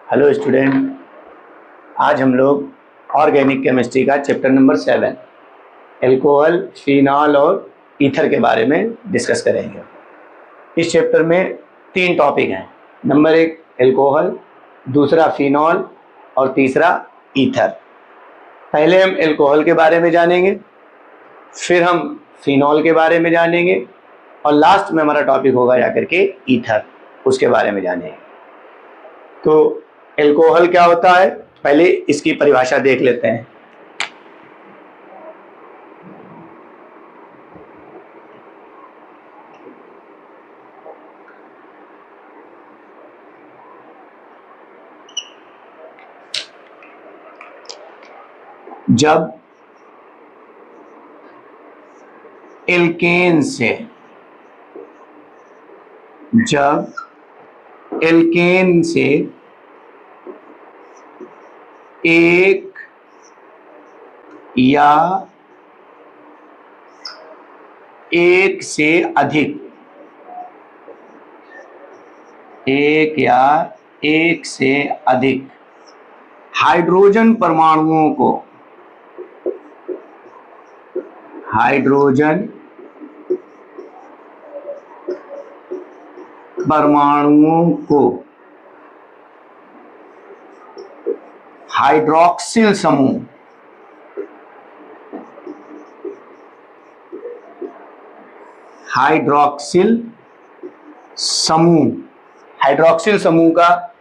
Hello student, आज हम लोग ऑर्गेनिक केमिस्ट्री का चैप्टर नंबर 7 एल्कोहल, फिनॉल और ईथर के बारे में डिस्कस करेंगे। इस चैप्टर में 3 टॉपिक हैं। नंबर 1 एल्कोहल, दूसरा फिनॉल और तीसरा ईथर। पहले हम एल्कोहल के बारे में जानेंगे, फिर हम फिनॉल के बारे में जानेंगे और लास्ट में हमारा टॉपिक होगा जाकर के ईथर, उसके बारे में जानेंगे। तो एल्कोहल क्या होता है, पहले इसकी परिभाषा देख लेते हैं। जब एल्केन से एक या एक से अधिक हाइड्रोजन परमाणुओं को हाइड्रोक्सिल समूह हाइड्रोक्सिल समूह का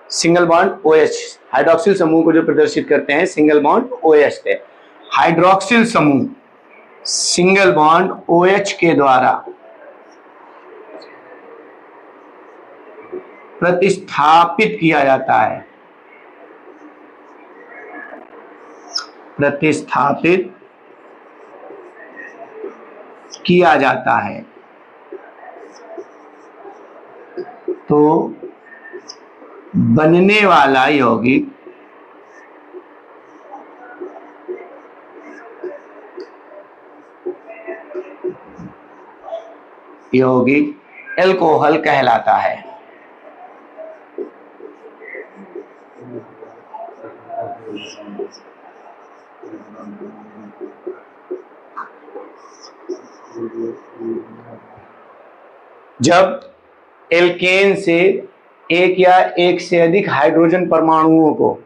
सिंगल बॉन्ड OH, हाइड्रोक्सिल समूह को जो प्रदर्शित करते हैं सिंगल बॉन्ड OH से, हाइड्रोक्सिल समूह सिंगल बॉन्ड OH के द्वारा प्रतिस्थापित किया जाता है। तो बनने वाला यौगिक एल्कोहल कहलाता है। जब एल्केन से एक या एक से अधिक हाइड्रोजन परमाणुओं को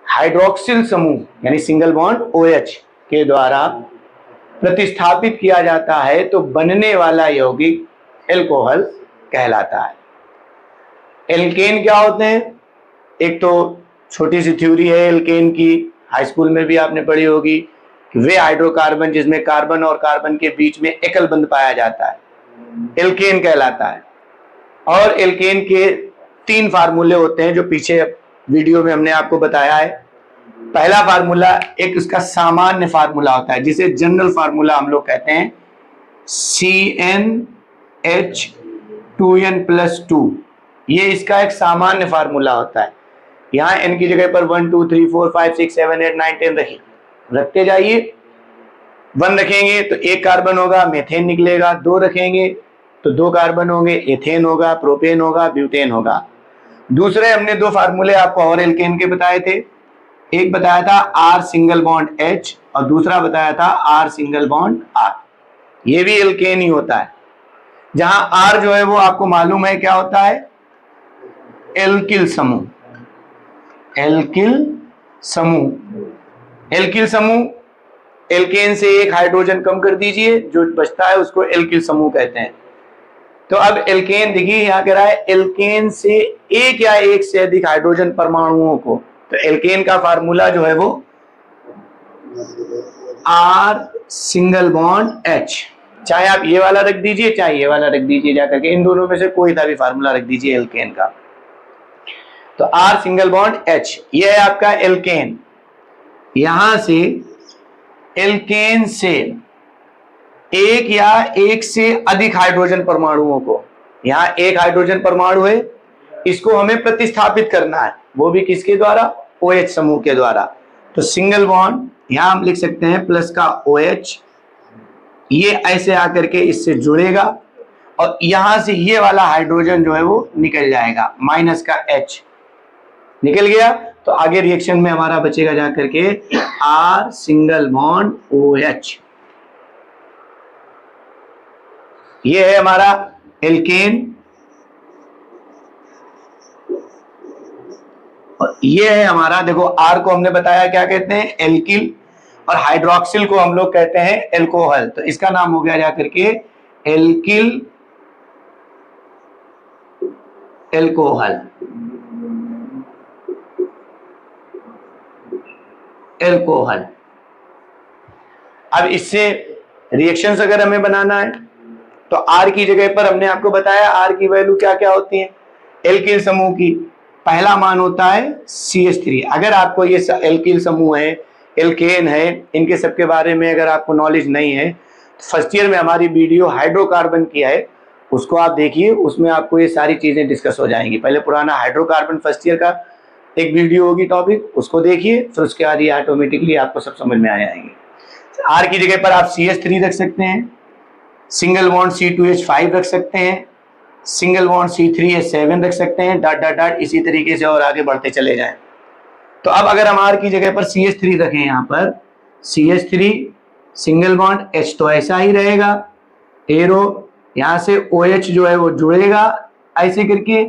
हाइड्रोक्सिल समूह यानी सिंगल बॉन्ड OH के द्वारा प्रतिस्थापित किया जाता है तो बनने वाला यौगिक एल्कोहल कहलाता है। एल्केन क्या होते हैं? एक तो छोटी सी थ्योरी है एल्केन की, हाई स्कूल में भी आपने पढ़ी होगी कि वे हाइड्रोकार्बन जिसमें कार्बन और कार्बन के बीच में एकल बंध पाया जाता है, एल्केन कहलाता है। और एल्केन के 3 फार्मूले होते हैं जो पीछे वीडियो में हमने आपको बताया है। पहला फार्मूला एक उसका सामान्य फार्मूला होता है जिसे जनरल फार्मूला हम लोग कहते हैं, CnH2n+2। ये इसका एक सामान्य फार्मूला होता है। यहाँ n की जगह पर 1 2 3 4 5 6 7 8 9 10 रखते जाइए। 1 रखेंगे तो 1 कार्बन होगा, मेथेन निकलेगा। 2 रखेंगे तो 2 कार्बन होंगे, एथेन होगा, प्रोपेन होगा, ब्यूटेन होगा। दूसरे हमने 2 फार्मूले आपको और एल्केन के बताए थे। एक बताया था R सिंगल बॉन्ड H और दूसरा बताया था R सिंगल बॉन्ड R। ये भी एल्केन ही होता है। जहां R जो है वो आपको मालूम है क्या होता है, एल्किल समूह। एल्केन से एक हाइड्रोजन कम कर दीजिए, जो बचता है उसको एल्किल समूह कहते हैं। तो अब एल्केन देखिए यहां कह रहा है एल्केन से एक या एक से अधिक हाइड्रोजन परमाणुओं को, तो एल्केन का फार्मूला जो है वो R सिंगल बॉन्ड H। चाहे आप ये वाला रख दीजिए चाहे ये वाला रख दीजिए, जाकर के इन दोनों में से कोई सा भी फार्मूला रख दीजिए एल्केन का। तो R सिंगल बॉन्ड H ये है आपका एल्केन। यहां से एल्केन से एक या एक से अधिक हाइड्रोजन परमाणुओं को, यहां एक हाइड्रोजन परमाणु है, इसको हमें प्रतिस्थापित करना है, वो भी किसके द्वारा, OH समूह के द्वारा। तो सिंगल बॉन्ड यहां हम लिख सकते हैं प्लस का OH, ये ऐसे आकर के इससे जुड़ेगा और यहां से ये वाला हाइड्रोजन जो है वो निकल जाएगा, माइनस का H। निकल गया तो आगे रिएक्शन में हमारा बचेगा जाकर के R सिंगल बॉन्ड OH। ये है हमारा एल्केन और ये है हमारा, देखो R को हमने बताया क्या कहते हैं, एल्किल, और हाइड्रोक्सिल को हम लोग कहते हैं एल्कोहल। तो इसका नाम हो गया जाकर के एल्किल एल्कोहल, एल्कोहल। अब इससे रिएक्शंस अगर हमें बनाना है तो R की जगह पर हमने आपको बताया R की वैल्यू क्या क्या होती है। एल्किल समूह की पहला मान होता है CH3। अगर आपको ये एल्किल समूह है, एल्केन है, इनके सबके बारे में अगर आपको नॉलेज नहीं है तो फर्स्ट ईयर में हमारी वीडियो हाइड्रोकार्बन की है, उसको आप देखिए, उसमें आपको ये सारी चीजें डिस्कस हो जाएंगी। पहले पुराना हाइड्रोकार्बन फर्स्ट ईयर का एक वीडियो होगी टॉपिक, उसको देखिए, फिर उसके बाद ये ऑटोमेटिकली आपको सब समझ में आ जाएंगे। R की जगह पर आप CH3 रख सकते हैं, सिंगल बॉन्ड C2H5 रख सकते हैं, सिंगल बॉन्ड C3H7 रख सकते हैं, डॉट डॉट डॉट इसी तरीके से और आगे बढ़ते चले जाएं। तो अब अगर हम R की जगह पर CH3 रखें, यहाँ पर CH3 सिंगल बॉन्ड H तो ऐसा ही रहेगा, एरो यहाँ से OH जो है वो जुड़ेगा ऐसे करके,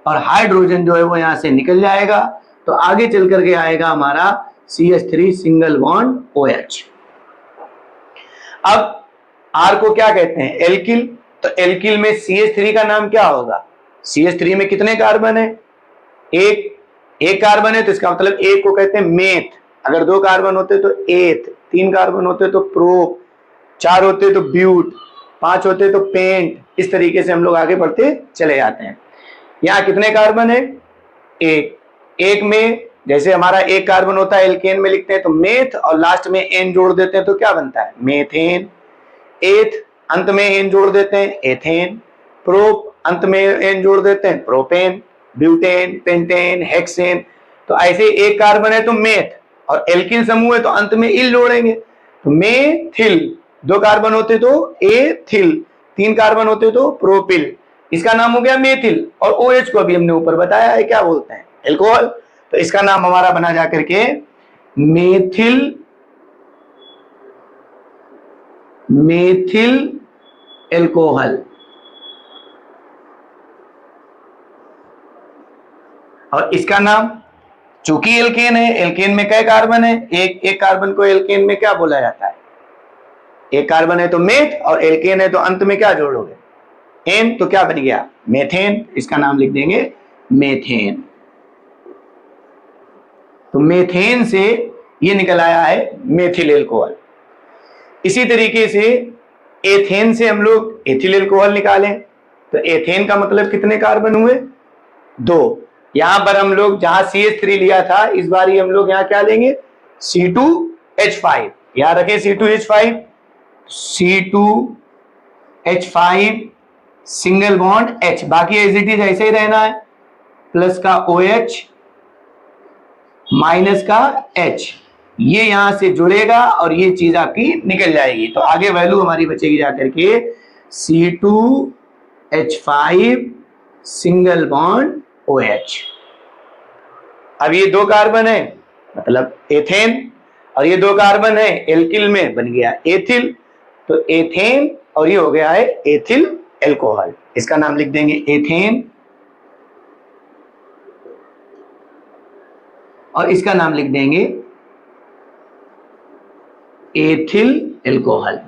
और हाइड्रोजन जो है वो यहाँ से निकल जाएगा, तो आगे चल करके आएगा हमारा CH3 सिंगल बॉन्ड OH। अब R को क्या कहते हैं, एल्किल। तो एल्किल में CH3 का नाम क्या होगा, CH3 में कितने कार्बन है, एक कार्बन है, तो इसका मतलब एक को कहते हैं मेथ। अगर 2 कार्बन होते तो एथ, 3 कार्बन होते तो प्रोप, 4 होते तो ब्यूट, 5 होते तो पेंट। इस तरीके से हम लोग आगे बढ़ते चले जाते हैं। यहाँ कितने कार्बन है, एक में जैसे हमारा एक कार्बन होता है एल्केन में लिखते हैं तो मेथ, और लास्ट में एन जोड़ देते हैं तो क्या बनता है, मेथेन। एथ अंत में एन जोड़ देते हैं, एथेन। प्रोप अंत में एन जोड़ देते हैं, प्रोपेन। Butane, pentane, hexane. तो ऐसे एक कार्बन है तो मेथ, और एल्किल समूह है तो अंत में इल जोड़ेंगे तो मेथिल। 2 कार्बन होते तो एथिल, 3 कार्बन होते तो प्रोपिल। इसका नाम हो गया मेथिल। और OH को अभी हमने ऊपर बताया है क्या बोलते हैं, एल्कोहल। तो इसका नाम हमारा बना जाकर के मेथिल, मेथिल एल्कोहल। और इसका नाम, चूंकि एल्केन है, एल्केन में कई कार्बन है, एक कार्बन को एल्केन में क्या बोला जाता है, एक कार्बन है तो मेथ, और एल्केन है तो अंत में क्या जोड़ोगे, एन, तो क्या बन गया, मेथेन। इसका नाम लिख देंगे मेथेन। तो मेथेन से ये निकल आया है मेथिल एल्कोहल। इसी तरीके से एथेन से हम लोग एथिल एल्कोहल निकालें तो एथेन का मतलब कितने कार्बन हुए, 2। यहां पर हम लोग जहां CH3 लिया था, इस बार हम लोग यहां क्या लेंगे, C2H5। यहां रखें C2H5, C2H5 single bond H, बाकी एज इट इज ऐसे ही रहना है, प्लस का OH माइनस का H, ये यहां से जुड़ेगा और ये चीज आपकी निकल जाएगी। तो आगे वैल्यू हमारी बचेगी जाकर के C2H5 सिंगल बॉन्ड OH। अब ये 2 कार्बन है मतलब एथेन, और ये 2 कार्बन है एल्किल में, बन गया एथिल। तो एथेन, और ये हो गया है एथिल एल्कोहल। इसका नाम लिख देंगे एथेन, और इसका नाम लिख देंगे एथिल एल्कोहल।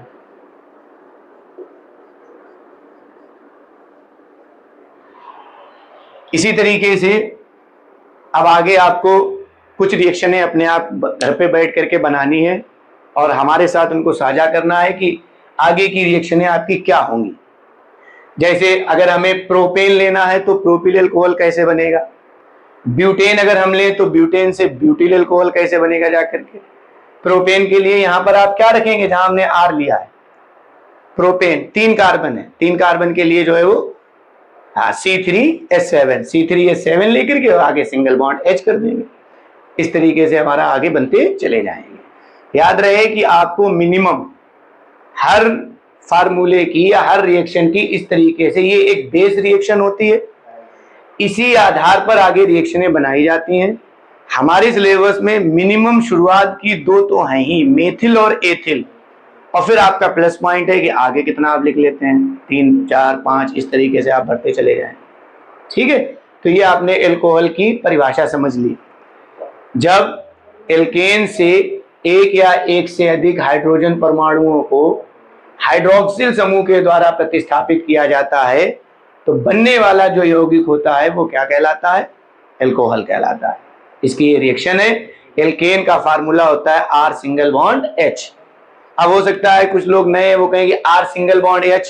इसी तरीके से अब आगे आपको कुछ रिएक्शनें अपने आप घर पे बैठ करके बनानी है और हमारे साथ उनको साझा करना है कि आगे की रिएक्शनें आपकी क्या होंगी। जैसे अगर हमें प्रोपेन लेना है तो प्रोपिल एल्कोहल कैसे बनेगा, ब्यूटेन अगर हम लें तो ब्यूटेन से ब्यूटिल एल्कोहल कैसे बनेगा जाकर के। प्रोपेन के लिए यहां पर आप क्या रखेंगे, जहां हमने R लिया है, प्रोपेन 3 कार्बन है, 3 कार्बन के लिए जो है वो C3H7 लेकर के आगे सिंगल बॉन्ड H कर देंगे। इस तरीके से हमारा आगे बनते चले जाएंगे। याद रहे कि आपको मिनिमम हर फार्मूले की या हर रिएक्शन की इस तरीके से, ये एक बेस रिएक्शन होती है, इसी आधार पर आगे रिएक्शनें बनाई जाती हैं। हमारे सिलेबस में मिनिमम शुरुआत की दो तो हैं ही, मेथिल और एथिल, और फिर आपका प्लस पॉइंट है कि आगे कितना आप लिख लेते हैं, 3, 4, 5 इस तरीके से आप बढ़ते चले जाएं। ठीक है, तो ये आपने एल्कोहल की परिभाषा समझ ली। जब एल्केन से एक या एक से अधिक हाइड्रोजन परमाणुओं को हाइड्रोक्सिल समूह के द्वारा प्रतिस्थापित किया जाता है तो बनने वाला जो यौगिक होता है वो क्या कहलाता है? एल्कोहल कहलाता है। इसकी ये रिएक्शन है। एल्केन का फार्मूला होता है R सिंगल बॉन्ड H। अब हो सकता है कुछ लोग नए वो कहेंगे R सिंगल बॉन्ड H,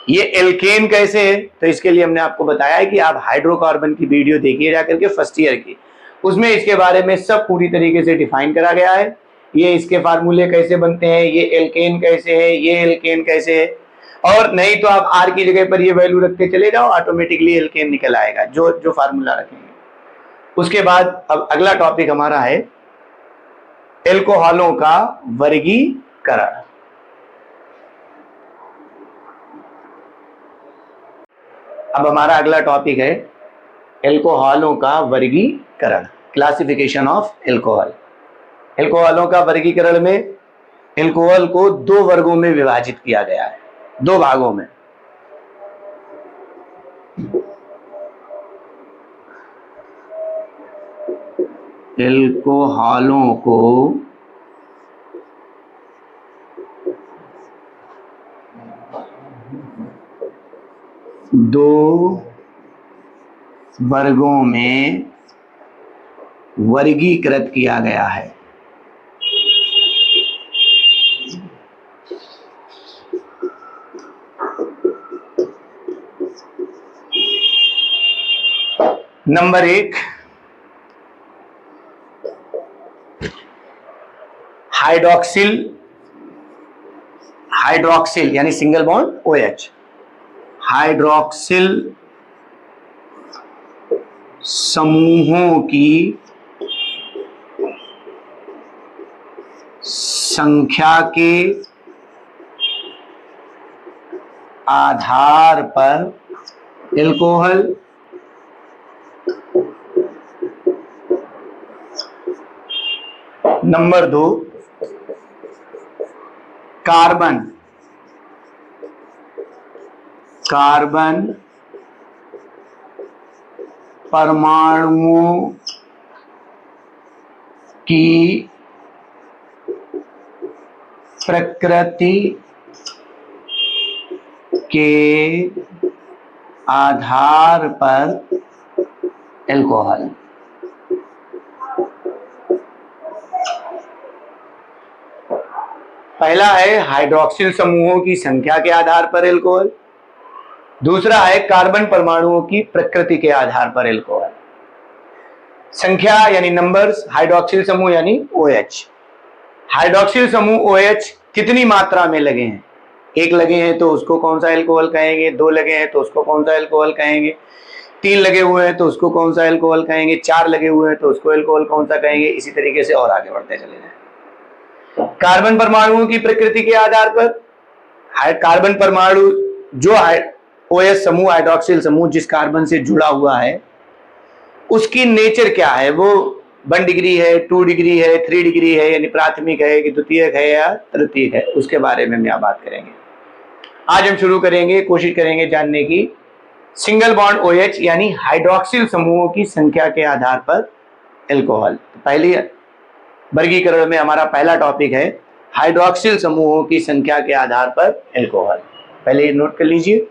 ये एल्केन कैसे है? तो इसके लिए हमने आपको बताया है कि आप हाइड्रोकार्बन की वीडियो देखिए जाकर के फर्स्ट ईयर की, उसमें इसके बारे में सब पूरी तरीके से डिफाइन करा गया है। ये इसके फार्मूले कैसे बनते हैं, ये एल्केन कैसे है, ये एल्केन कैसे है, और नहीं तो आप R की जगह पर ये वैल्यू रखते चले जाओ, ऑटोमेटिकली एल्केन निकल आएगा जो जो फार्मूला रखेंगे। उसके बाद अब अगला टॉपिक हमारा है एल्कोहलों का वर्गीकरण। अब हमारा अगला टॉपिक है एल्कोहलों का वर्गीकरण, क्लासिफिकेशन ऑफ एल्कोहल। एल्कोहलों का वर्गीकरण में एल्कोहल को दो वर्गों में विभाजित किया गया है, दो भागों में। एल्कोहलों को दो वर्गों में वर्गीकृत किया गया है। नंबर 1, हाइड्रोक्सिल यानी सिंगल बॉन्ड OH, हाइड्रोक्सिल समूहों की संख्या के आधार पर एल्कोहल नंबर 2, कार्बन परमाणुओं की प्रकृति के आधार पर एल्कोहल। पहला है हाइड्रोक्सिल समूहों की संख्या के आधार पर एल्कोहल, दूसरा है कार्बन परमाणुओं की प्रकृति के आधार पर एल्कोहल। संख्या यानी नंबर्स, हाइड्रोक्सिल समूह यानी OH। हाइड्रोक्सिल समूह OH कितनी मात्रा में लगे हैं? एक लगे हैं तो उसको कौन सा एल्कोहल कहेंगे, दो लगे हैं तो उसको कौन सा एल्कोहल कहेंगे, 3 लगे हुए हैं तो उसको कौन सा एल्कोहल कहेंगे, 4 लगे हुए हैं तो उसको एल्कोहल कौन सा कहेंगे, इसी तरीके से और आगे बढ़ते चले जाएं। कार्बन परमाणुओं की प्रकृति के आधार पर कार्बन परमाणु जो OH समूह, हाइड्रोक्सिल समूह जिस कार्बन से जुड़ा हुआ है उसकी नेचर क्या है, वो 1 डिग्री है, 2 डिग्री है, 3 डिग्री है, यानी प्राथमिक है कि द्वितीयक है या तृतीयक है, उसके बारे में हम यहाँ बात करेंगे। आज हम शुरू करेंगे, कोशिश करेंगे जानने की सिंगल बॉन्ड OH यानी हाइड्रोक्सिल समूहों की संख्या के आधार पर एल्कोहल। पहली वर्गीकरण में हमारा पहला टॉपिक है हाइड्रोक्सिल समूहों की संख्या के आधार पर एल्कोहल। पहले नोट कर लीजिए।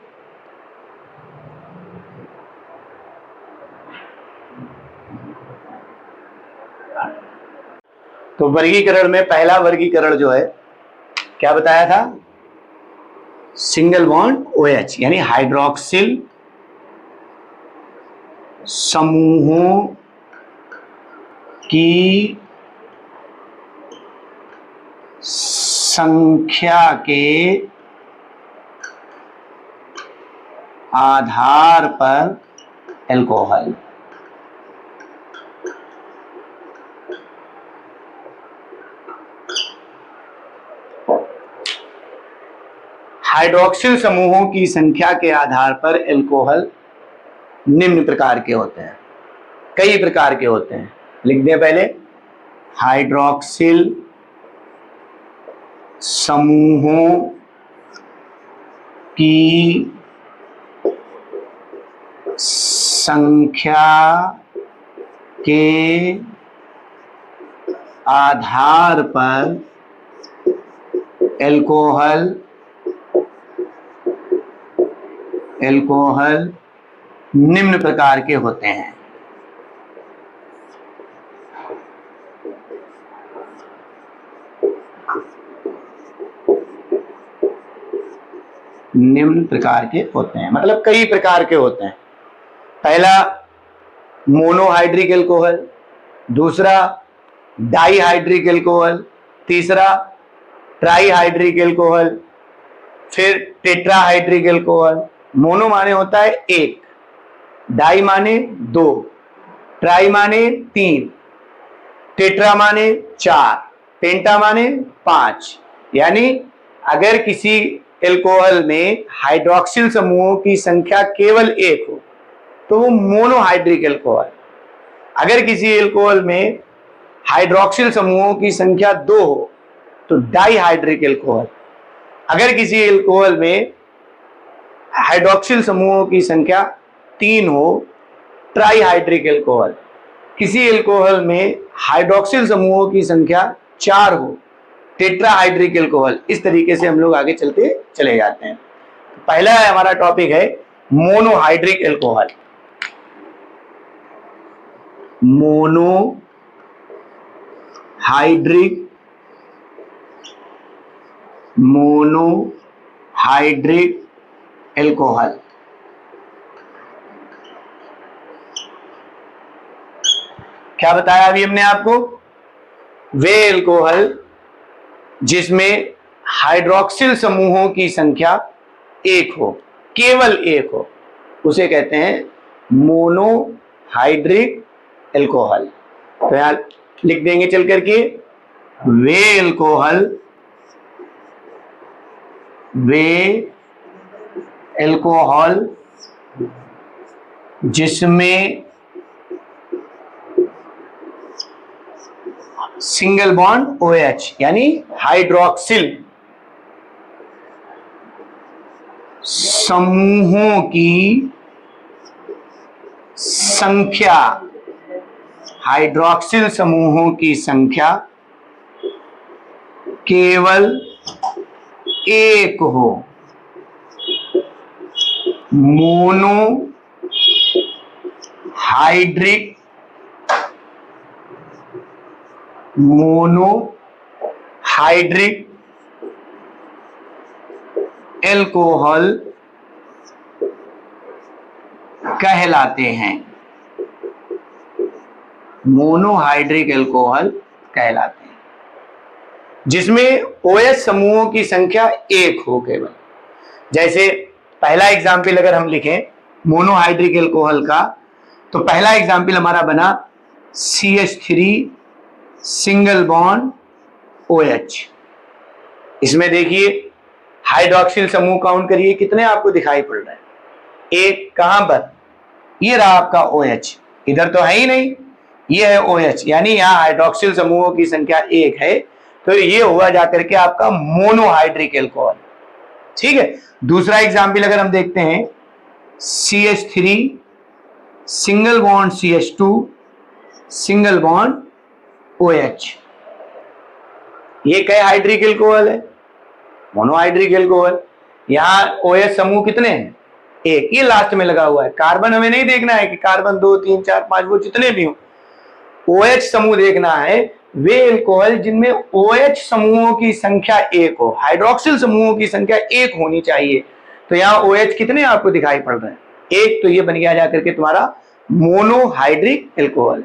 तो वर्गीकरण में पहला वर्गीकरण जो है क्या बताया था? सिंगल बॉन्ड OH यानी हाइड्रोक्सिल समूहों की संख्या के आधार पर एल्कोहल। हाइड्रोक्सिल समूहों की संख्या के आधार पर एल्कोहल निम्न प्रकार के होते हैं, कई प्रकार के होते हैं। लिख दें पहले, हाइड्रॉक्सिल समूहों की संख्या के आधार पर एल्कोहल निम्न प्रकार के होते हैं। निम्न प्रकार के होते हैं मतलब कई प्रकार के होते हैं। पहला मोनोहाइड्रिक एल्कोहल, दूसरा डाईहाइड्रिक एल्कोहल, तीसरा ट्राईहाइड्रिक एल्कोहल, फिर टेट्राहाइड्रिक एल्कोहल। मोनो माने होता है एक, डाई माने दो, ट्राई माने तीन, टेट्रा माने चार, पेंटा माने पांच। यानी अगर किसी एल्कोहल में हाइड्रॉक्सिल समूहों की संख्या केवल एक हो तो वो मोनोहाइड्रिक एल्कोहल। अगर किसी एल्कोहल में हाइड्रॉक्सिल समूहों की संख्या दो हो तो डाईहाइड्रिक एल्कोहल। अगर किसी एल्कोहल में हाइड्रॉक्सिल समूहों की संख्या तीन हो, ट्राईहाइड्रिक एल्कोहल। किसी एल्कोहल में हाइड्रॉक्सिल समूहों की संख्या चार हो, टेट्राहाइड्रिक एल्कोहल। इस तरीके से हम लोग आगे चलते चले जाते हैं। पहला है हमारा टॉपिक है मोनोहाइड्रिक एल्कोहल। मोनोहाइड्रिक एल्कोहल क्या बताया अभी हमने आपको? वे एल्कोहल जिसमें हाइड्रॉक्सिल समूहों की संख्या एक हो, केवल एक हो, उसे कहते हैं मोनोहाइड्रिक एल्कोहल। तो यहां लिख देंगे चल करके, वे एल्कोहल जिसमें सिंगल बॉन्ड OH यानी हाइड्रॉक्सिल समूहों की संख्या, हाइड्रॉक्सिल समूहों की संख्या केवल एक हो, मोनोहाइड्रिक एल्कोहल कहलाते हैं। मोनोहाइड्रिक एल्कोहल कहलाते हैं जिसमें OH समूहों की संख्या एक हो केवल। जैसे पहला एग्जाम्पल अगर हम लिखें मोनोहाइड्रिक एल्कोहल का, तो पहला एग्जाम्पल हमारा बना CH3 सिंगल बॉन्ड OH। इसमें देखिए हाइड्रॉक्सिल समूह काउंट करिए, कितने आपको दिखाई पड़ रहे हैं? एक। कहां पर? ये रहा आपका OH, इधर तो है ही नहीं, ये है OH, यानी यहां हाइड्रॉक्सिल समूहों की संख्या एक है, तो ये हुआ जाकर के आपका मोनोहाइड्रिक एल्कोहल। ठीक है। दूसरा एग्जाम्पल अगर हम देखते हैं, CH3 single bond CH2 single bond OH। ये क्या हाइड्रिक एल्कोहल है? Monohydric alcohol. यहां OH समूह कितने हैं? एक। ये लास्ट में लगा हुआ है। कार्बन हमें नहीं देखना है कि कार्बन 2 3 4 5 वो जितने भी हो, OH समूह देखना है। वे एल्कोहल जिनमें OH समूहों की संख्या एक हो, हाइड्रॉक्सिल समूहों की संख्या एक होनी चाहिए। तो यहाँ OH कितने आपको दिखाई पड़ रहे हैं? एक। तो ये बन गया जाकर के तुम्हारा मोनोहाइड्रिक एल्कोहल।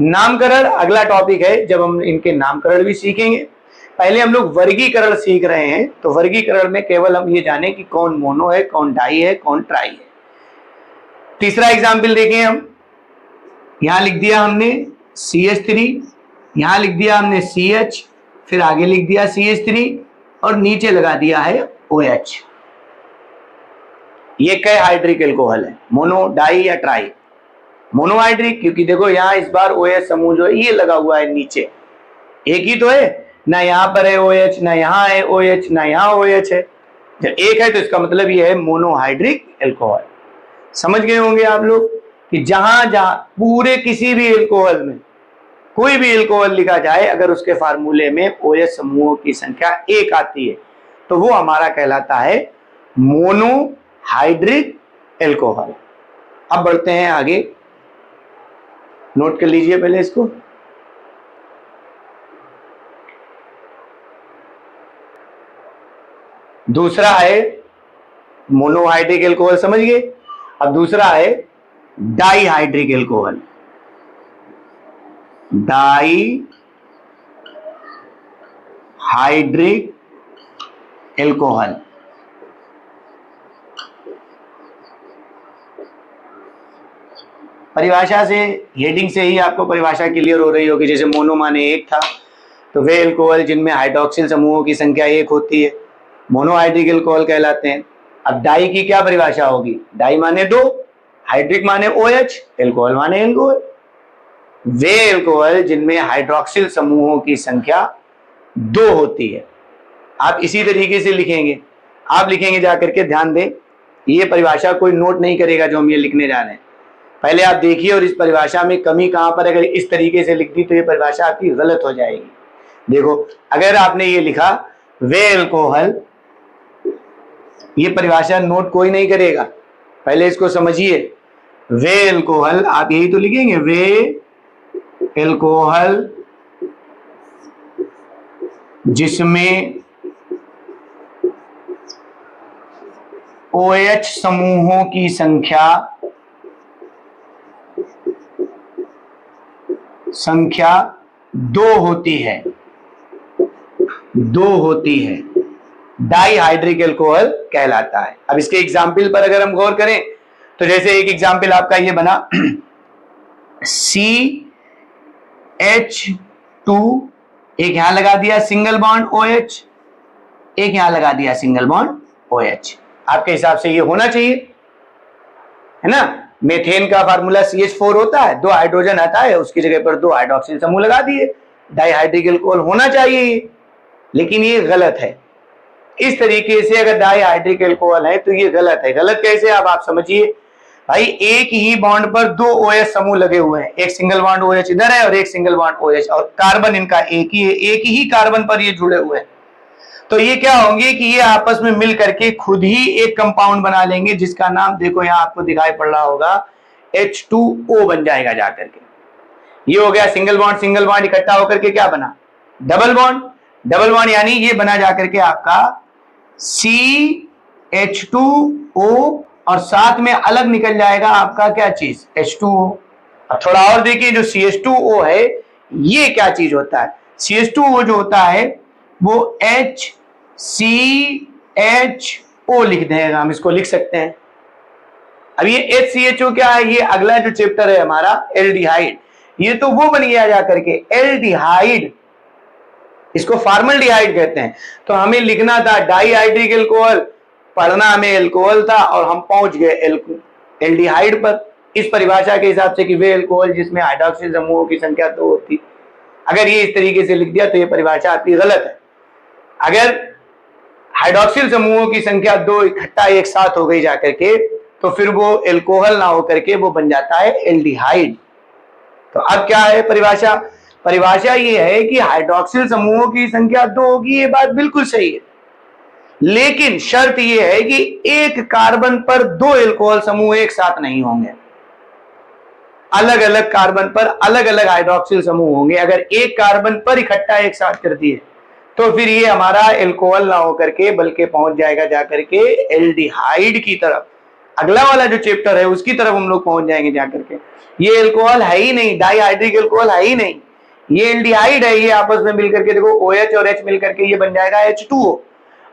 नामकरण अगला टॉपिक है, जब हम इनके नामकरण भी सीखेंगे। पहले हम लोग वर्गीकरण सीख रहे हैं, तो वर्गीकरण में केवल हम ये जाने कि कौन मोनो है, कौन डाई है, कौन ट्राई है। तीसरा एग्जाम्पल देखें हम, यहां लिख दिया हमने CH3, यहां लिख दिया हमने CH, फिर आगे लिख दिया CH3 और नीचे लगा दिया है OH। ये कई हाइड्रिक एल्कोहल है, मोनो, डाई या ट्राई। मोनोहाइड्रिक क्योंकि देखो यहाँ इस बार OH समूह जो है ये लगा हुआ है नीचे, एक ही तो है ना, यहाँ पर है OH, ना यहाँ है OH, ना यहाँ OH है। जब एक है तो इसका मतलब ये है मोनोहाइड्रिक एल्कोहल। समझ गए होंगे आप लोग कि जहां जहां पूरे किसी भी एल्कोहल में कोई भी एल्कोहल लिखा जाए, अगर उसके फार्मूले में OH समूहों की संख्या एक आती है तो वो हमारा कहलाता है मोनोहाइड्रिक एल्कोहल। अब बढ़ते हैं आगे, नोट कर लीजिए पहले इसको। दूसरा है मोनोहाइड्रिक एल्कोहल, समझ गए। अब दूसरा है डाईहाइड्रिक एल्कोहल। डाईहाइड्रिक एल्कोहल परिभाषा से, हेडिंग से ही आपको परिभाषा क्लियर हो रही होगी। जैसे मोनो माने एक था, तो वे एल्कोहल जिनमें हाइड्रोक्सिल समूहों की संख्या एक होती है मोनोहाइड्रिक एल्कोहल कहलाते हैं। अब डाई की क्या परिभाषा होगी? डाई माने दो, हाइड्रिक माने OH, एल्कोहल माने एल्कोहल। वे एल्कोहल जिनमें हाइड्रोक्सिल समूहों की संख्या दो होती है। आप इसी तरीके से लिखेंगे, आप लिखेंगे जाकर के, ध्यान दें, ये परिभाषा कोई नोट नहीं करेगा जो हम ये लिखने जा रहे हैं। पहले आप देखिए और इस परिभाषा में कमी कहां पर, अगर इस तरीके से लिख दी तो ये परिभाषा आपकी गलत हो जाएगी। देखो, अगर आपने ये लिखा वे एल्कोहल, ये परिभाषा नोट कोई नहीं करेगा, पहले इसको समझिए। वे एल्कोहल, आप यही तो लिखेंगे, वे एल्कोहल जिसमें OH समूहों की संख्या दो होती है, डाईहाइड्रिक एल्कोहल कहलाता है। अब इसके एग्जाम्पल पर अगर हम गौर करें तो जैसे एक एग्जाम्पल आपका ये बना CH2, एक यहां लगा दिया सिंगल बॉन्ड OH, एक यहां लगा दिया सिंगल बॉन्ड OH। आपके हिसाब से ये होना चाहिए, है ना। मेथेन का फार्मूला CH4 होता है, दो हाइड्रोजन आता है, उसकी जगह पर दो हाइड्रोक्सिल समूह लगा दिए, डाईहाइड्रिक एल्कोहल होना चाहिए, लेकिन ये गलत है। इस तरीके से अगर डाईहाइड्रिक एल्कोहल है तो ये गलत है। गलत कैसे, अब आप समझिए भाई, एक ही बॉन्ड पर दो OH समूह लगे हुए हैं, एक सिंगल बॉन्ड OH इधर है और एक सिंगल बॉन्ड OH, और कार्बन इनका एक ही है, एक ही कार्बन पर ये जुड़े हुए हैं। तो ये क्या होंगे कि ये आपस में मिल करके खुद ही एक कंपाउंड बना लेंगे, जिसका नाम देखो यहां आपको दिखाई पड़ रहा होगा, H2O बन जाएगा जाकर के। ये हो गया सिंगल बॉन्ड इकट्ठा होकर के क्या बना, डबल बॉन्ड यानी ये बना जाकर के आपका CH2O, और साथ में अलग निकल जाएगा आपका क्या चीज, H2O। अब थोड़ा और देखिए, जो CH2O है ये क्या चीज होता है, CH2O जो होता है वो HCHO लिख देगा, हम इसको लिख सकते हैं। अब ये HCHO क्या है, ये अगला जो चैप्टर है हमारा एल्डिहाइड, ये तो वो बन गया जाकर के एल्डिहाइड, इसको फॉर्मल्डिहाइड कहते हैं। तो हमें लिखना था डाईहाइड्रिक एल्कोहल, पढ़ना हमें एल्कोहल था, और हम पहुंच गए एल्डिहाइड पर, इस परिभाषा के हिसाब से कि वे एल्कोहल जिसमें हाइड्रोक्सिल समूहों की संख्या दो होती। अगर ये इस तरीके से लिख दिया तो ये परिभाषा आपकी गलत है। अगर हाइड्रोक्सिल समूहों की संख्या दो इकट्ठा एक साथ हो गई जाकर के, तो फिर वो एल्कोहल ना होकर के वो बन जाता है एल्डिहाइड। तो अब क्या है परिभाषा, परिभाषा ये है कि हाइड्रोक्सिल समूहों की संख्या दो होगी, ये बात बिल्कुल सही है, लेकिन शर्त यह है कि एक कार्बन पर दो एल्कोहल समूह एक साथ नहीं होंगे, अलग अलग कार्बन पर अलग अलग हाइड्रोक्सिल समूह होंगे। अगर एक कार्बन पर इकट्ठा एक साथ कर दिए तो फिर ये हमारा एल्कोहल ना होकर के बल्कि पहुंच जाएगा जाकर के एल्डिहाइड की तरफ। अगला वाला जो चैप्टर है उसकी तरफ हम लोग पहुंच जाएंगे जाकर के। ये एल्कोहल है ही नहीं, डाईहाइड्रिक एल्कोहल है ही नहीं, ये एल्डिहाइड है। ये आपस में मिलकर के देखो OH और H मिलकर के ये बन जाएगा H2O,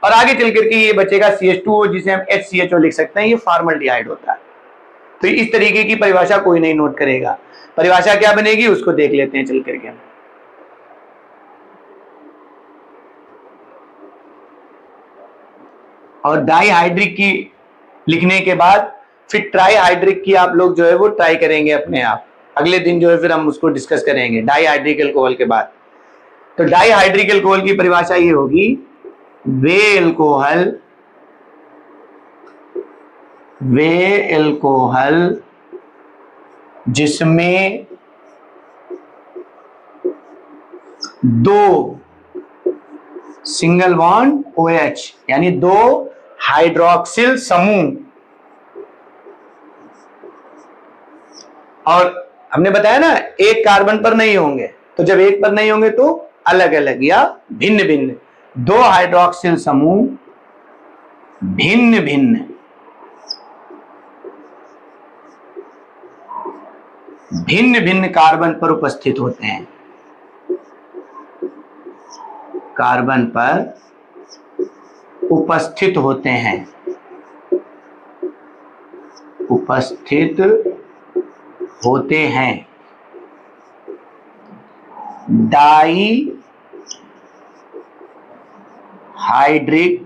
और आगे चल करके ये बचेगा CH2O, जिसे हम HCHO लिख सकते हैं, ये फॉर्मल्डिहाइड होता है। तो इस तरीके की परिभाषा कोई नहीं नोट करेगा। परिभाषा क्या बनेगी उसको देख लेते हैं चल करके। और डाईहाइड्रिक की लिखने के बाद फिर ट्राई हाइड्रिक की आप लोग जो है वो ट्राई करेंगे अपने आप, अगले दिन जो है फिर हम उसको डिस्कस करेंगे डाई हाइड्रिक एल्कोहल के बाद। तो डाई हाइड्रिक एल्कोहल की परिभाषा ये होगी, वे एल्कोहल जिसमें दो सिंगल बॉन्ड OH यानी दो हाइड्रोक्सिल समूह, और हमने बताया ना एक कार्बन पर नहीं होंगे, तो जब एक पर नहीं होंगे तो अलग अलग या भिन्न भिन्न, दो हाइड्रोक्सिल समूह भिन्न भिन्न कार्बन पर उपस्थित होते हैं, कार्बन पर उपस्थित होते हैं, डाई हाइड्रिक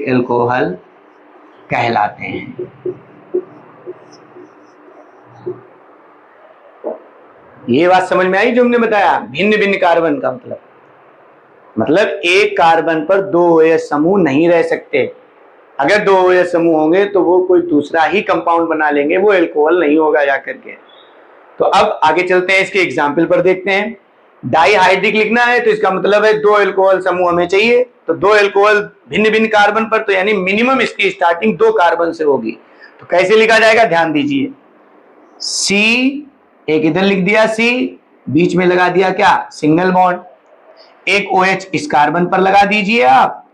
एल्कोहल कहलाते हैं। ये बात समझ में आई जो हमने बताया, भिन्न भिन्न कार्बन का मतलब एक कार्बन पर दो OH समूह नहीं रह सकते, अगर दो OH समूह होंगे तो वो कोई दूसरा ही कंपाउंड बना लेंगे, वो एल्कोहल नहीं होगा जाकर के। तो अब आगे चलते हैं, इसके एग्जाम्पल पर देखते हैं। डाई हाइड्रिक लिखना है तो इसका मतलब है दो एल्कोहल समूह हमें चाहिए, तो दो एल्कोहल भिन्न भिन्न कार्बन पर, तो यानी मिनिमम इसकी स्टार्टिंग दो कार्बन से होगी। तो कैसे लिखा जाएगा, ध्यान दीजिए, C एक इधर लिख दिया, C बीच में लगा दिया क्या, सिंगल बॉन्ड, एक OH इस कार्बन पर लगा दीजिए आप,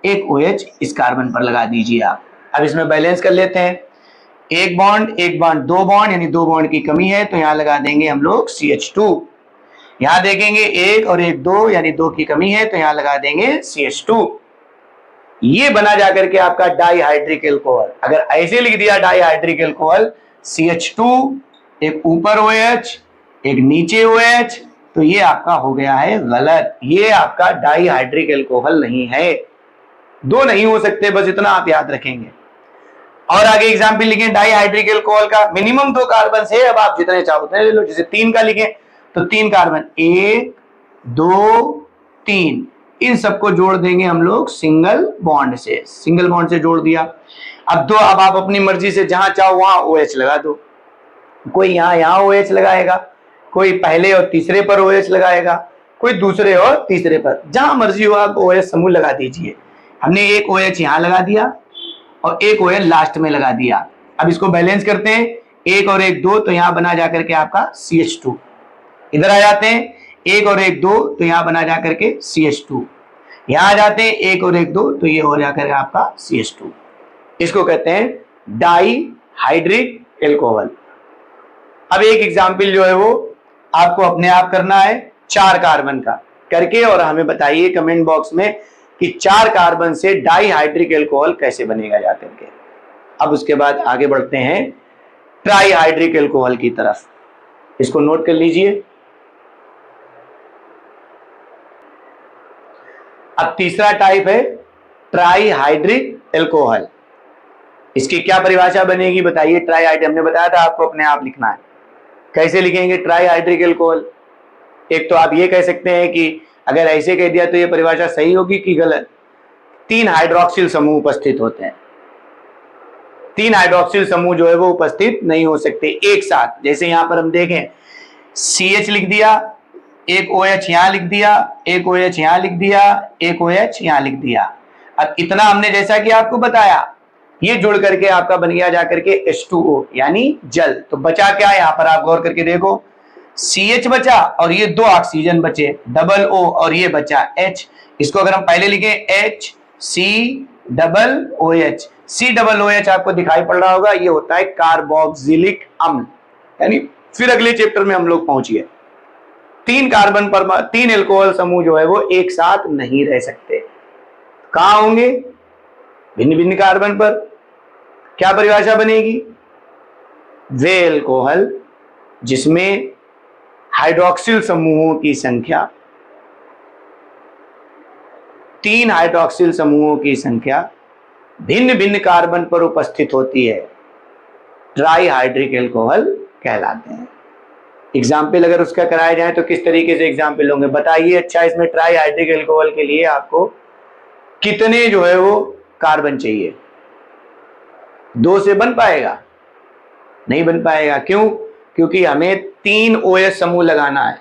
एक OH इस कार्बन पर लगा दीजिए आप। अब इसमें बैलेंस कर लेते हैं, एक बॉन्ड दो बॉन्ड, यानी दो बॉन्ड की कमी है तो यहां लगा देंगे हम लोग CH2। यहां देखेंगे एक और एक दो, यानी दो की कमी है तो यहां लगा देंगे CH2। ये बना जाकर के आपका डाई हाइड्रिक एल्कोहल। अगर ऐसे लिख दिया डाई हाइड्रिक एल्कोहल, CH2 एक ऊपर OH एक नीचे OH, तो ये आपका हो गया है गलत, ये आपका डाई हाइड्रिक एल्कोहल नहीं है। दो नहीं हो सकते, बस इतना आप याद रखेंगे। और आगे एग्जाम्पल लिखें डाई हाइड्रिक एल्कोहल का, मिनिमम दो कार्बन से, अब आप जितने चाहो उतने ले लो, जैसे 3 का लिखें तो 3 कार्बन, 1 2 3, इन सबको जोड़ देंगे हम लोग सिंगल बॉन्ड से जोड़ दिया। अब आप अपनी मर्जी से जहां चाहो वहां OH लगा दो, कोई यहां OH लगाएगा, कोई पहले और तीसरे पर OH लगाएगा, कोई दूसरे और तीसरे पर, जहां मर्जी हो आप OH समूह लगा दीजिए। हमने एक OH यहां लगा दिया और एक OH लास्ट में लगा दिया। अब इसको बैलेंस करते हैं, एक और एक दो, तो यहां बना जाकर के आपका CH2। इधर आ जाते हैं, एक और एक दो, तो यहां बना जाकर के CH2। यहां आ जाते हैं, एक और एक दो, तो ये हो जाकर आपका CH2। इसको कहते हैं डाई हाइड्रिक एल्कोहल। अब एक एग्जाम्पल जो है वो आपको अपने आप करना है 4 कार्बन का करके, और हमें बताइए कमेंट बॉक्स में कि 4 कार्बन से डाई हाइड्रिक एल्कोहल कैसे बनेगा जाकर के। अब उसके बाद आगे बढ़ते हैं ट्राई हाइड्रिक एल्कोहल की तरफ, इसको नोट कर लीजिए। अब तीसरा टाइप है ट्राई हाइड्रिक एल्कोहल। इसकी क्या परिभाषा बनेगी बताइए। ट्राई हाइड्रिक हमने बताया था आपको अपने आप लिखना है। कैसे लिखेंगे ट्राई हाइड्रिक एल्कोहल? एक तो आप ये कह सकते हैं कि अगर ऐसे कह दिया तो ये परिभाषा सही होगी कि गलत। 3 हाइड्रोक्सिल समूह उपस्थित होते हैं। 3 हाइड्रोक्सिल समूह जो है वो उपस्थित नहीं हो सकते एक साथ। जैसे यहां पर हम देखें CH लिख दिया, एक OH यहां लिख दिया, एक OH यहां लिख दिया, एक OH यहां लिख दिया। अब इतना हमने जैसा कि आपको बताया, ये जुड़ करके आपका बन गया जाकर के H2O यानी जल। तो बचा क्या यहां पर आप गौर करके देखो, CH बचा और ये 2 ऑक्सीजन बचे, डबल O, और ये बचा H। इसको अगर हम पहले लिखें HCOOH, COOH आपको दिखाई पड़ रहा होगा, ये होता है कार्बोक्सिलिक अम्ल। यानी फिर अगले चैप्टर में हम लोग पहुंचिए। 3 कार्बन पर 3 एल्कोहल समूह जो है वो एक साथ नहीं रह सकते। कहां होंगे? भिन्न भिन्न कार्बन पर। क्या परिभाषा बनेगी? वे एल्कोहल जिसमें हाइड्रॉक्सिल समूहों की संख्या, 3 हाइड्रॉक्सिल समूहों की संख्या भिन्न भिन्न कार्बन पर उपस्थित होती है, ट्राई हाइड्रिक एल्कोहल कहलाते हैं। एग्जाम्पल अगर उसका कराया जाए तो किस तरीके से एग्जाम्पल होंगे बताइए। अच्छा, इसमें ट्राई हाइड्रिक एल्कोहल के लिए आपको कितने जो है वो कार्बन चाहिए? 2 से बन पाएगा? नहीं बन पाएगा। क्यों? क्योंकि हमें 3 OH समूह लगाना है।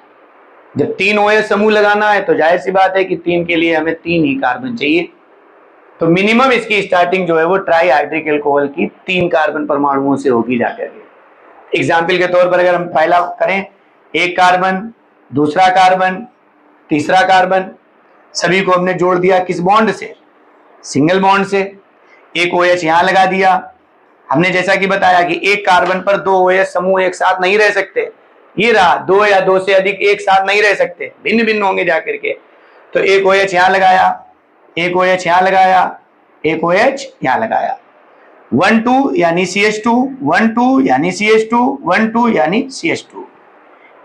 जब 3 OH समूह लगाना है तो जाहिर सी बात है कि 3 के लिए हमें 3 ही कार्बन चाहिए। तो मिनिमम इसकी स्टार्टिंग जो है वो ट्राई हाइड्रिक एल्कोहल की 3 कार्बन परमाणुओं से होगी जाकर के। एग्जाम्पल के तौर पर अगर हम पहला करें, 1 कार्बन, दूसरा कार्बन, तीसरा कार्बन, सभी को हमने जोड़ दिया किस बॉन्ड से? सिंगल बॉन्ड से। एक OH यहां लगा दिया। हमने जैसा कि बताया कि एक कार्बन पर 2 OH समूह एक साथ नहीं रह सकते। ये रहा, 2 या 2 से अधिक एक साथ नहीं रह सकते, भिन्न भिन्न होंगे जाकर के। तो एक OH यहां लगाया, एक OH यहां लगाया, एक OH यहां लगाया। 1 2 यानी CH2, 1 2 यानी CH2, 1 2 यानी CH2।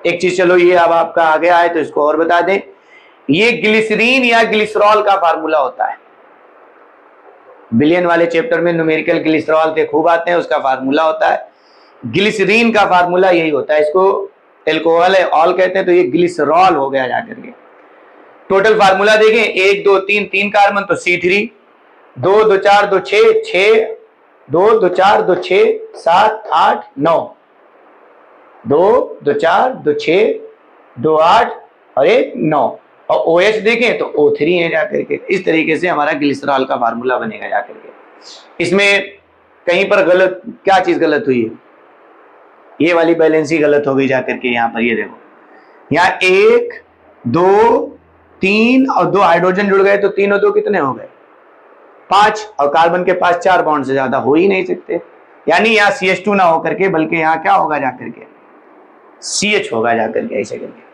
एक चीज चलो ये अब आपका आ गया है तो इसको और बता दें। ये ग्लिसरीन या ग्लिसरॉल का फार्मूला होता है। बिलियन वाले चैप्टर में न्यूमेरिकल ग्लिसरॉल के खूब आते हैं, उसका फार्मूला होता है। ग्लिसरीन का फार्मूला यही होता है। इसको एल्कोहल है ऑल कहते हैं, तो ये ग्लिसरॉल हो गया जाकर के। टोटल फार्मूला देखें, 1 2 3 कार्बन तो C3, 2 2 4 2 6 6, 2 2 4 2 6 7 8 9, 2 2 4 2 6 2 8 और 1 9। और OH देखें तो O3 है जाकर के। इस तरीके से हमारा ग्लिसरॉल का फार्मूला बनेगा जाकर के। इसमें कहीं पर गलत क्या चीज गलत हुई है? ये वाली बैलेंस ही गलत हो गई जाकर के। यहां पर ये देखो, यहाँ 1 2 3 और 2 हाइड्रोजन जुड़ गए तो 3 और 2 कितने हो गए? 5। और कार्बन के पास 4 बॉन्ड से ज्यादा हो ही नहीं सकते। यानी यहाँ CH2 ना होकर के बल्कि यहाँ क्या होगा जाकर के? CH होगा जाकर के ऐसे करके।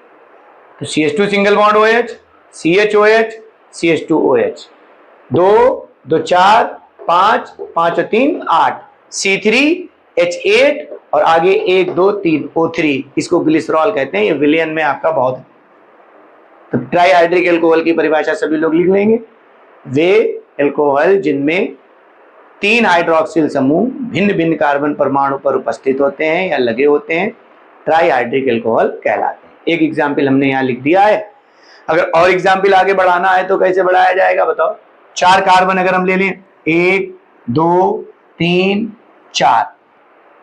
तो CH2 single bond OH, CHOH, CH2OH, 2 2 4 5 5 और 3 8, C3H8 और आगे 1 2 3 O3। इसको ग्लिसरॉल कहते हैं। ये विलियन में आपका बहुत। तो ट्राई हाइड्रिक एल्कोहल की परिभाषा सभी लोग लिख लेंगे। वे एल्कोहल जिनमें 3 हाइड्रोक्सिल समूह भिन्न भिन्न कार्बन परमाणु पर उपस्थित होते हैं या लगे होते हैं, ट्राई हाइड्रिक एल्कोहल कहलाते हैं। एक एग्जाम्पल हमने यहाँ लिख दिया है। अगर और एग्जाम्पल आगे बढ़ाना है तो कैसे बढ़ाया जाएगा बताओ? 4 कार्बन अगर हम ले लें, 1 2 3 4,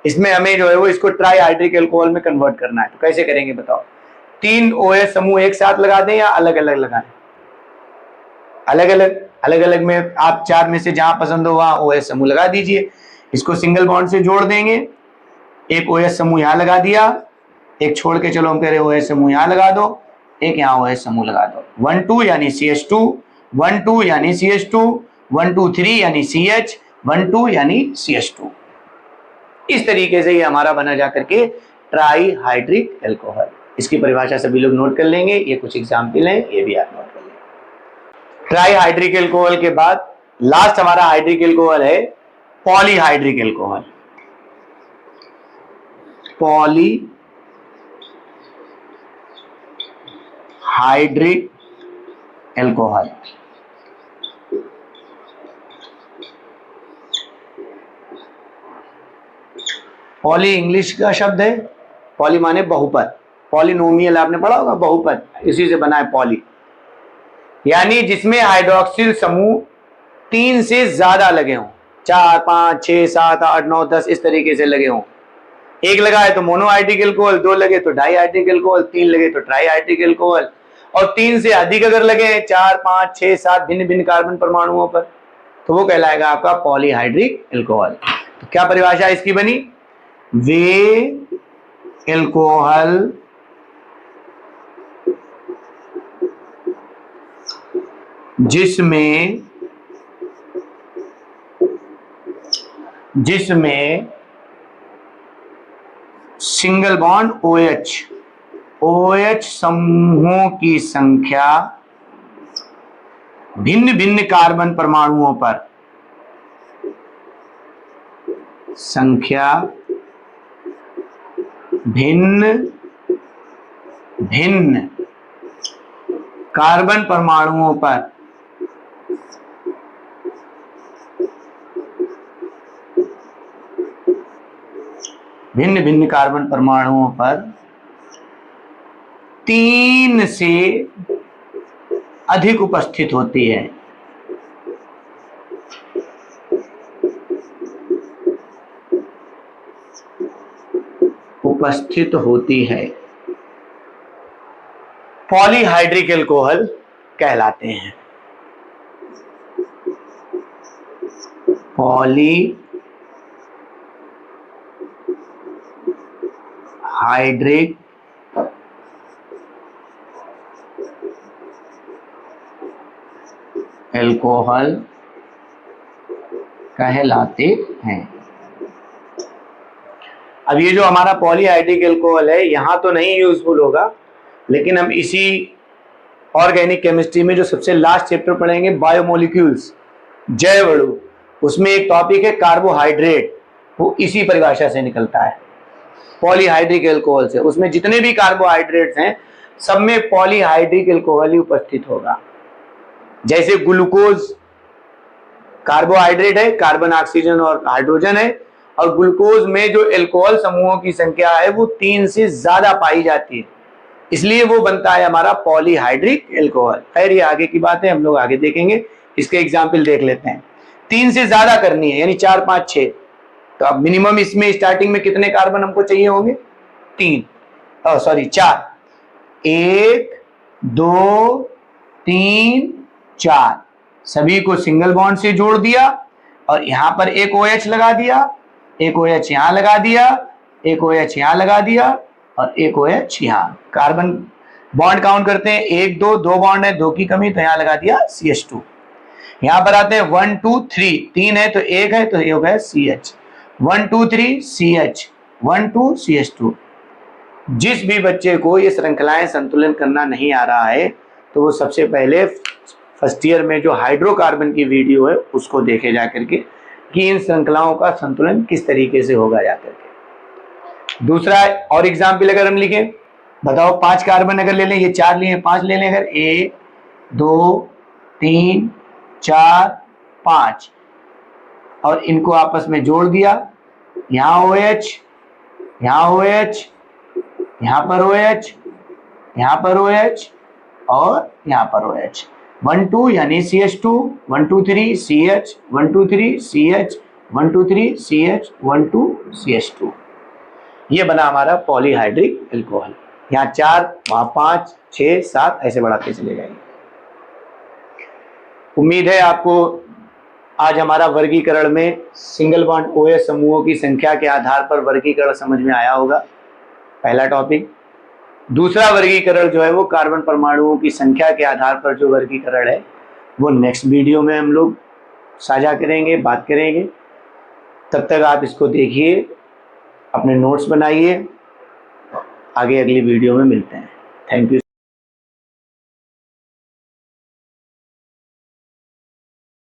इसमें हमें जो है वो इसको ट्राई हाइड्रिक एल्कोहल में कन्वर्ट करना है। तो कैसे करेंगे बताओ? 3 OH समूह एक साथ लगा दें या अलग अलग लगाएं? अलग अलग। अलग अलग में आप 4 में से जहां पसंद हो वहां OH समूह लगा दीजिए। इसको सिंगल बॉन्ड से जोड़ देंगे। एक OH समूह यहां लगा दिया, एक छोड़ के चलो हम कह रहे OH समूह यहां लगा दो, एक यहां OH समूह लगा दो। 1 2 यानी CH2, 1 2 यानी CH2, 1 2 3 यानी CH, 1 2 यानी CH2। इस तरीके से ये हमारा बना जाकर के ट्राई हाइड्रिक एल्कोहल। इसकी परिभाषा सभी लोग नोट कर लेंगे। ये कुछ एग्जाम्पल हैं, ये भी आप नोट कर लेंगे। ट्राई हाइड्रिक एल्कोहल के बाद लास्ट हमारा हाइड्रिक एल्कोहल है polyhydric alcohol. Polyhydric alcohol. Poly English का शब्द है। पॉली माने बहुपद। पॉलिनोमियल आपने पढ़ा होगा, बहुपद, इसी से बना है पॉली। यानी जिसमें हाइड्रोक्सिल समूह 3 से ज्यादा लगे हों, 4 5 6 7 8 9 10 इस तरीके से लगे हों। एक लगा है तो मोनोहाइड्रिक एल्कोहल, 2 लगे तो डाईहाइड्रिक एल्कोहल, 3 लगे तो ट्राईहाइड्रिक एल्कोहल, और 3 से अधिक अगर लगे हैं, 4 5 6 7 भिन्न भिन्न कार्बन परमाणुओं पर, तो वो कहलाएगा आपका पॉलीहाइड्रिक एल्कोहल। तो क्या परिभाषा इसकी बनी? वे एल्कोहल जिसमें सिंगल बॉन्ड OH समूहों की संख्या भिन्न भिन्न कार्बन परमाणुओं पर भिन्न भिन्न कार्बन परमाणुओं पर भिन्न भिन्न कार्बन परमाणुओं पर 3 से अधिक उपस्थित होती है। उपस्थित होती है पॉलीहाइड्रिक एल्कोहल कहलाते हैं। पॉलीहाइड्रिक एल्कोहल कहलाते हैं। अब ये जो हमारा पॉलीहाइड्रिक एल्कोहल है यहां तो नहीं यूजफुल होगा, लेकिन हम इसी ऑर्गेनिक केमिस्ट्री में जो सबसे लास्ट चैप्टर पढ़ेंगे बायोमोलिक्यूल्स, जैव अणु, उसमें एक टॉपिक है कार्बोहाइड्रेट, वो इसी परिभाषा से निकलता है पॉलीहाइड्रिक एल्कोहल से। उसमें जितने भी कार्बोहाइड्रेट्स हैं सब में पॉलीहाइड्रिक एल्कोहल ही उपस्थित होगा। जैसे ग्लूकोज कार्बोहाइड्रेट है, कार्बन, ऑक्सीजन और हाइड्रोजन है, और ग्लूकोज में जो एल्कोहल समूहों की संख्या है वो 3 से ज्यादा पाई जाती है, इसलिए वो बनता है हमारा पॉलीहाइड्रिक एल्कोहल। खैर ये आगे की बात है, हम लोग आगे देखेंगे। इसके एग्जाम्पल देख लेते हैं। 3 से ज्यादा करनी है यानी 4, 5, 6, तो अब मिनिमम इसमें स्टार्टिंग में कितने कार्बन हमको चाहिए होंगे? 4। 1, 2, 3, 4 सभी को सिंगल बॉन्ड से जोड़ दिया और यहां पर एक OH लगा दिया, एक OH यहां लगा दिया, एक OH यहां लगा दिया और एक OH यहां। कार्बन बॉन्ड काउंट करते हैं 1, 2 बॉन्ड है, 2 की कमी तो यहां लगा दिया CH2। यहां पर आते हैं 1, 2, 3, 3 है तो 1 है तो ये हो गया CH। 1, 2, 3 CH, 1, 2 CH2। जिस भी बच्चे को ये श्रृंखलाएं संतुलन करना नहीं आ रहा है तो वो सबसे पहले फर्स्ट ईयर में जो हाइड्रोकार्बन की वीडियो है उसको देखे जा करके कि इन श्रृंखलाओं का संतुलन किस तरीके से होगा जा करके। दूसरा और एग्जाम्पल अगर हम लिखें, बताओ 5 कार्बन अगर ले लें, ये 4 लिए 5 ले लें, अगर 1, 2, 3, 4, 5 और इनको आपस में जोड़ दिया, यहाँ OH, यहाँ OH, यहाँ पर OH, यहाँ पर OH और यहाँ पर OH। 1, 2 यानी CH2, 1, 2, 3 CH, 1, 2, 3 CH, 1, 2, 3 CH, 1, 2 CH2। ये बना हमारा पॉलीहाइड्रिक एल्कोहल। यहाँ 4, वहां 5, 6, 7 ऐसे बढ़ाते चले जाएंगे। उम्मीद है आपको आज हमारा वर्गीकरण में सिंगल बॉन्ड OH समूहों की संख्या के आधार पर वर्गीकरण समझ में आया होगा, पहला टॉपिक। दूसरा वर्गीकरण जो है वो कार्बन परमाणुओं की संख्या के आधार पर जो वर्गीकरण है वो नेक्स्ट वीडियो में हम लोग साझा करेंगे, बात करेंगे। तब तक आप इसको देखिए, अपने नोट्स बनाइए, आगे अगली वीडियो में मिलते हैं। Thank you.